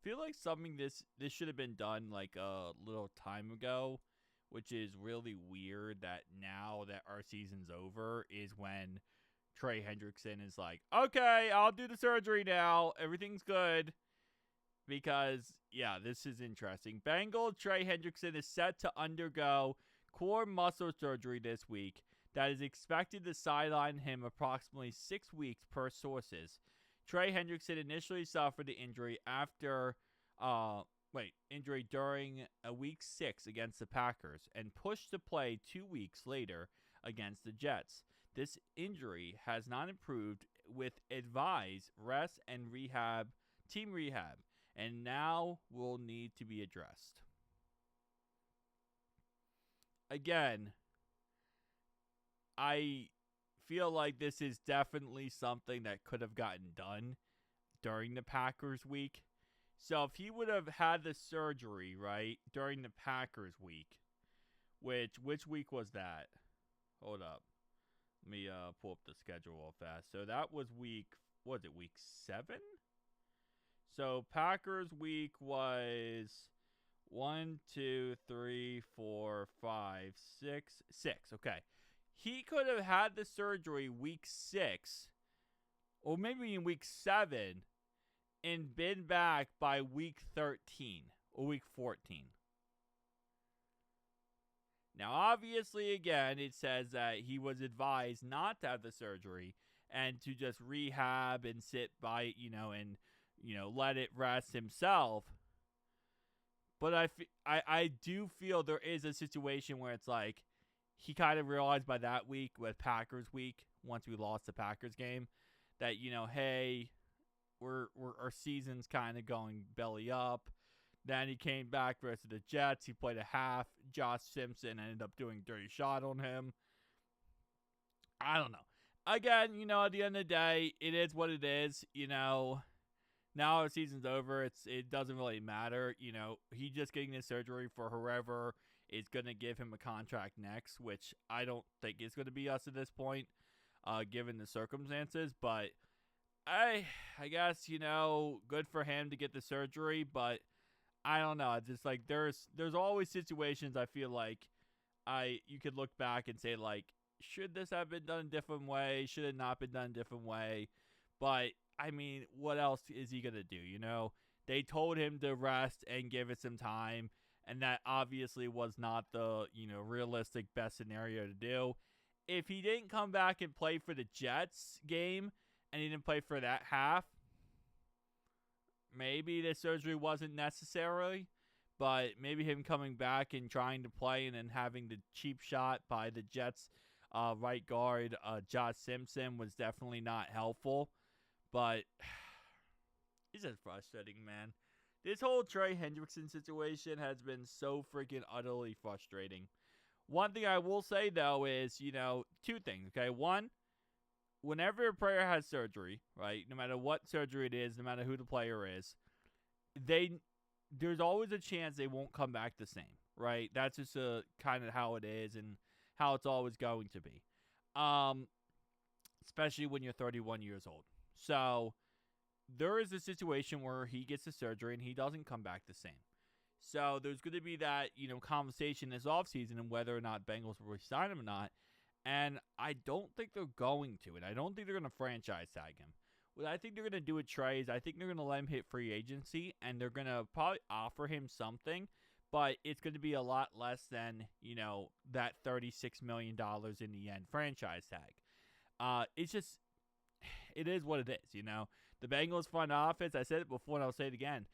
feel like something this should have been done like a little time ago, which is really weird that now that our season's over is when Trey Hendrickson is like, okay, I'll do the surgery now. Everything's good. Because, yeah, this is interesting. Bengal Trey Hendrickson is set to undergo core muscle surgery this week that is expected to sideline him approximately 6 weeks per sources. Trey Hendrickson initially suffered the injury injury during week 6 against the Packers and pushed to play 2 weeks later against the Jets. This injury has not improved with advised rest and team rehab, and now will need to be addressed. Again, I feel like this is definitely something that could have gotten done during the Packers week. So if he would have had the surgery, right, during the Packers week, which week was that? Hold up. Let me pull up the schedule real fast. So that was week 7? So Packers week was 1, 2, 3, 4, 5, 6. Okay. He could have had the surgery week 6, or maybe in week 7, and been back by week 13 or week 14. Now, obviously, again, it says that he was advised not to have the surgery and to just rehab and sit by, and, let it rest himself. But I do feel there is a situation where it's like he kind of realized by that week, with Packers week, once we lost the Packers game, that, hey, our season's kind of going belly up. Then he came back versus the Jets. He played a half. Josh Simpson ended up doing a dirty shot on him. I don't know. Again, at the end of the day, it is what it is. Now our season's over. It doesn't really matter. He just getting his surgery for whoever is going to give him a contract next, which I don't think is going to be us at this point, given the circumstances. But I guess, good for him to get the surgery, but I don't know. It's just like there's always situations I feel like you could look back and say, like, should this have been done a different way? Should it not been done a different way? But I mean, what else is he gonna do? They told him to rest and give it some time, and that obviously was not the realistic best scenario to do. If he didn't come back and play for the Jets game and he didn't play for that half, maybe the surgery wasn't necessary, but maybe him coming back and trying to play and then having the cheap shot by the Jets right guard, Josh Simpson, was definitely not helpful. But it's just frustrating, man. This whole Trey Hendrickson situation has been so freaking utterly frustrating. One thing I will say, though, is, 2 things, okay? One, whenever a player has surgery, right, no matter what surgery it is, no matter who the player is, there's always a chance they won't come back the same, right? That's just kind of how it is and how it's always going to be, especially when you're 31 years old. So there is a situation where he gets the surgery and he doesn't come back the same. So there's going to be that, conversation this offseason and whether or not Bengals will resign him or not. And I don't think they're going to. And I don't think they're going to franchise tag him. What I think they're going to do with Trey is I think they're going to let him hit free agency. And they're going to probably offer him something. But it's going to be a lot less than, that $36 million in the end franchise tag. It's just, it is what it is, The Bengals front office, I said it before and I'll say it again,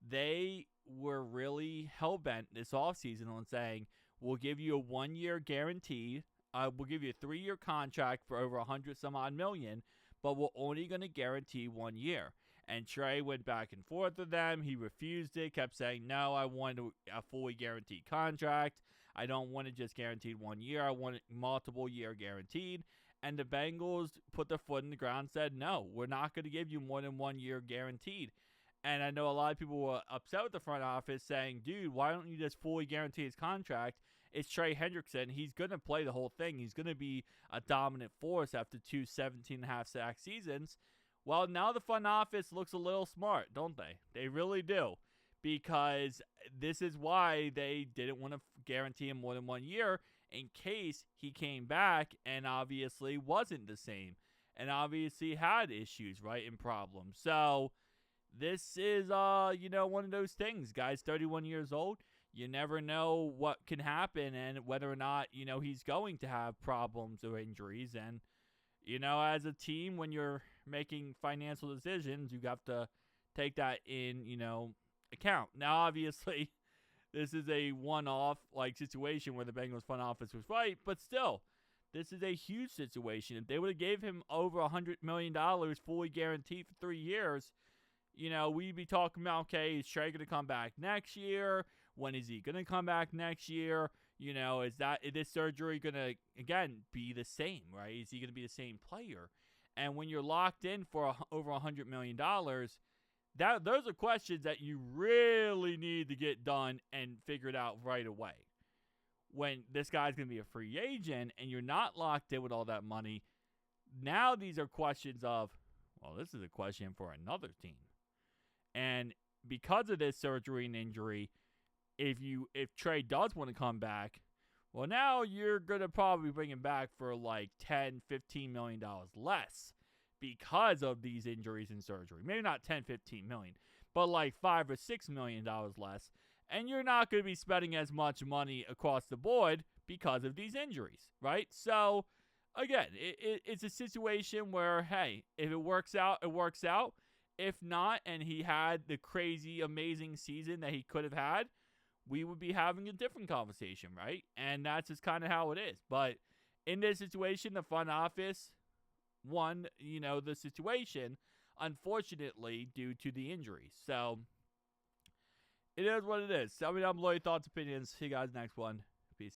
they were really hell-bent this offseason on saying, we'll give you a 1-year guarantee. We'll give you a 3-year contract for over $100-some-odd million, but we're only going to guarantee 1 year. And Trey went back and forth with them. He refused it, kept saying, no, I want a fully guaranteed contract. I don't want it just guaranteed 1 year. I want it multiple year guaranteed. And the Bengals put their foot in the ground and said, no, we're not going to give you more than 1 year guaranteed. And I know a lot of people were upset with the front office saying, dude, why don't you just fully guarantee his contract? It's Trey Hendrickson. He's going to play the whole thing. He's going to be a dominant force after 2 17.5-sack seasons. Well, now the front office looks a little smart, don't they? They really do. because this is why they didn't want to guarantee him more than 1 year in case he came back and obviously wasn't the same and obviously had issues, right, and problems. So this is, one of those things. Guy's 31 years old. You never know what can happen and whether or not, he's going to have problems or injuries. And, as a team, when you're making financial decisions, you have to take that in, account. Now, obviously, this is a one-off situation where the Bengals front office was right, but still, this is a huge situation. If they would have gave him over $100 million fully guaranteed for 3 years, we'd be talking about, okay, is Trey going to come back next year? When is he going to come back next year? Is this surgery going to, again, be the same, right? Is he going to be the same player? And when you're locked in for over $100 million, those are questions that you really need to get done and figured out right away. When this guy's going to be a free agent and you're not locked in with all that money, now these are questions of, well, this is a question for another team. And because of this surgery and injury, if Trey does want to come back, well, now you're going to probably bring him back for like $10, $15 million less because of these injuries and surgery. Maybe not 10, 15 million, but like $5 or $6 million less. And you're not going to be spending as much money across the board because of these injuries, right? So, again, it's a situation where, hey, if it works out, it works out. If not, and he had the crazy, amazing season that he could have had, we would be having a different conversation, right? And that's just kind of how it is. But in this situation, the front office won, the situation, unfortunately, due to the injuries. So, it is what it is. Tell me down below your thoughts, opinions. See you guys next one.